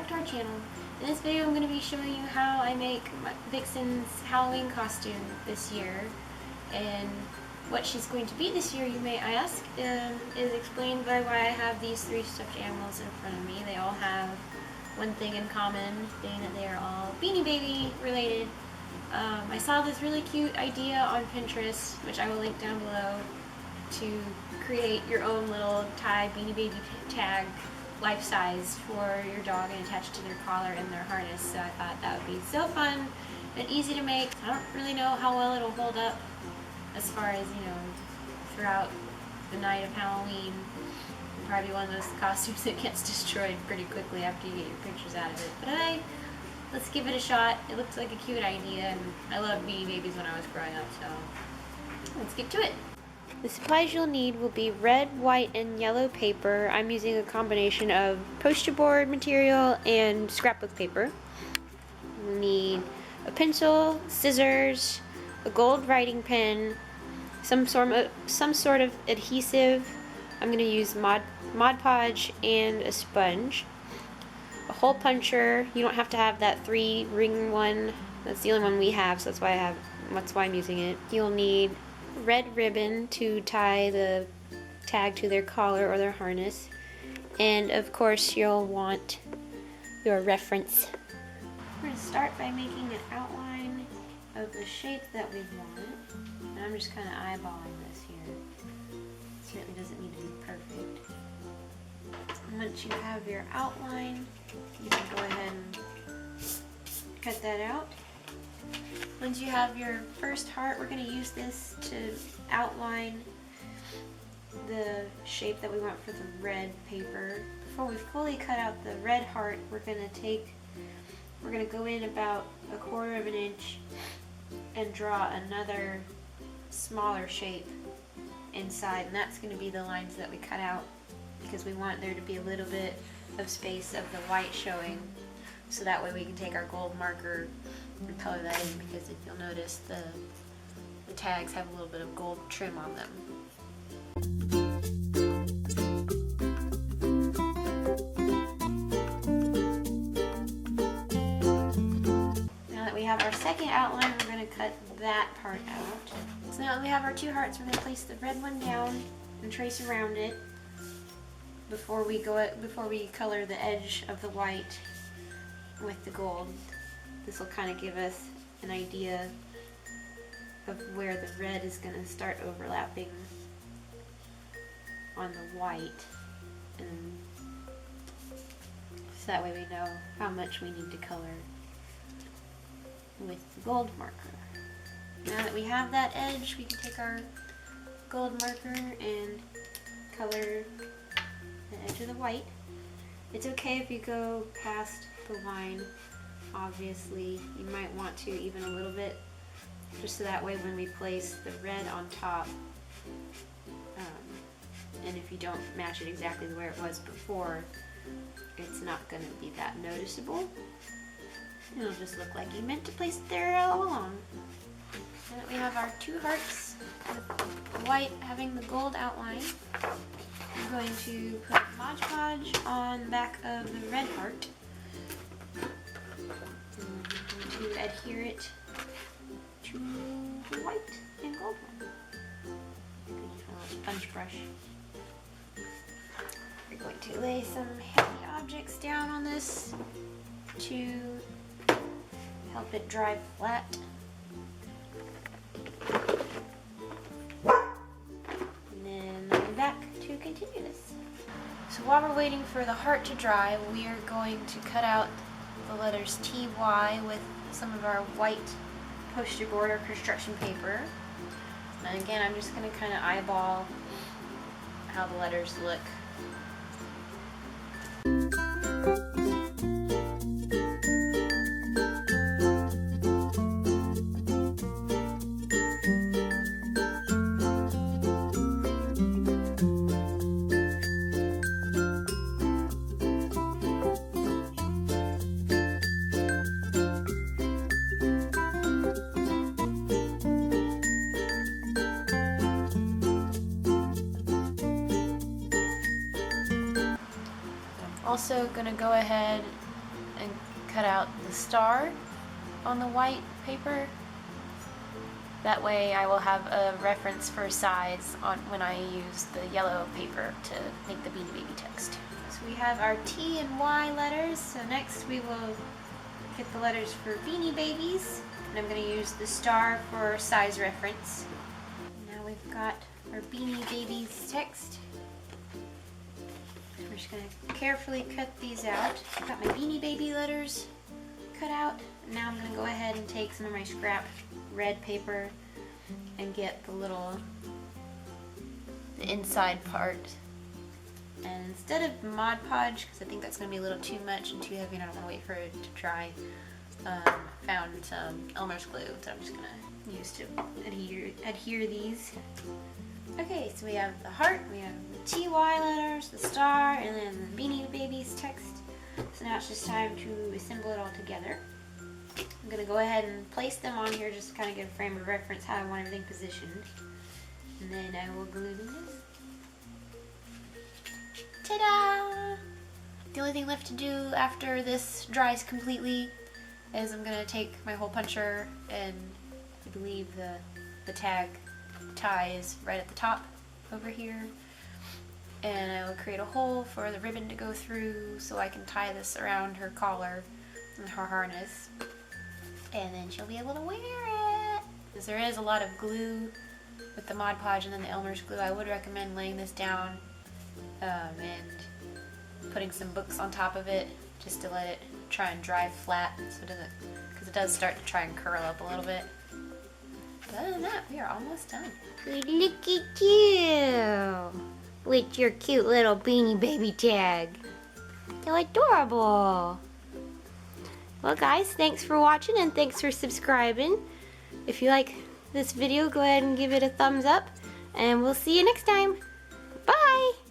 back to our channel. In this video I'm going to be showing you how I make Vixen's Halloween costume this year. And what she's going to be this year, you may ask, is explained by why I have these three stuffed animals in front of me. They all have one thing in common, being that they are all Beanie Baby related. I saw this really cute idea on Pinterest, which I will link down below, to create your own little tie Beanie Baby tag, life-size, for your dog and attach it to their collar and their harness. So I thought that would be so fun and easy to make. I don't really know how well it'll hold up as far as, throughout the night of Halloween. It'll probably be one of those costumes that gets destroyed pretty quickly after you get your pictures out of it. But hey, let's give it a shot. It looks like a cute idea, and I loved Beanie Babies when I was growing up, so let's get to it. The supplies you'll need will be red, white, and yellow paper. I'm using a combination of poster board material and scrapbook paper. You'll need a pencil, scissors, a gold writing pen, some sort of adhesive. I'm going to use Mod Podge and a sponge. A hole puncher. You don't have to have that 3-ring one. That's the only one we have, so that's why I'm using it. You'll need red ribbon to tie the tag to their collar or their harness, and of course you'll want your reference. We're going to start by making an outline of the shape that we want, and I'm just kind of eyeballing this here. It certainly doesn't need to be perfect. And once you have your outline, you can go ahead and cut that out. Once you have your first heart, we're going to use this to outline the shape that we want for the red paper. Before we fully cut out the red heart, we're going to go in about 1/4 of an inch and draw another smaller shape inside, and that's going to be the lines that we cut out, because we want there to be a little bit of space of the white showing, so that way we can take our gold marker and color that in, because if you'll notice, the tags have a little bit of gold trim on them. Now that we have our second outline, we're going to cut that part out. So now that we have our two hearts, we're going to place the red one down and trace around it before we color the edge of the white with the gold. This will kind of give us an idea of where the red is going to start overlapping on the white, and so that way we know how much we need to color with the gold marker. Now that we have that edge, we can take our gold marker and color the edge of the white. It's okay if you go past the line. Obviously, you might want to even a little bit, just so that way when we place the red on top, and if you don't match it exactly where it was before, it's not going to be that noticeable. It'll just look like you meant to place it there all along. Now that we have our two hearts, with the white having the gold outline, I'm going to put Mod Podge on the back of the red heart, to adhere it to the white and gold one. A little sponge brush. We're going to lay some heavy objects down on this to help it dry flat. And then I'll be back to continue this. So while we're waiting for the heart to dry, we are going to cut out the letters TY with some of our white poster board or construction paper. And again, I'm just going to kind of eyeball how the letters look. Also going to go ahead and cut out the star on the white paper. That way I will have a reference for size on when I use the yellow paper to make the Beanie Baby text. So we have our T and Y letters, so next we will get the letters for Beanie Babies, and I'm going to use the star for size reference. Now we've got our Beanie Babies text. We're just going to carefully cut these out. I've got my Beanie Baby letters cut out. Now I'm going to go ahead and take some of my scrap red paper and get the inside part. And instead of Mod Podge, because I think that's going to be a little too much and too heavy and I don't want to wait for it to dry, found some Elmer's glue that I'm just going to use to adhere these. Okay, so we have the heart, we have the TY letters, the star, and then the Beanie Babies text. So now it's just time to assemble it all together. I'm going to go ahead and place them on here just to kind of get a frame of reference how I want everything positioned. And then I will glue this. Ta-da! The only thing left to do after this dries completely is I'm going to take my hole puncher and I believe the tag tie is right at the top over here. And I will create a hole for the ribbon to go through so I can tie this around her collar and her harness. And then she'll be able to wear it. Because there is a lot of glue with the Mod Podge and then the Elmer's glue, I would recommend laying this down and putting some books on top of it just to let it try and dry flat so it doesn't, because it does start to try and curl up a little bit. But other than that, we are almost done. Look at you with your cute little Beanie Baby tag. So adorable. Well guys, thanks for watching and thanks for subscribing. If you like this video, go ahead and give it a thumbs up and we'll see you next time. Bye!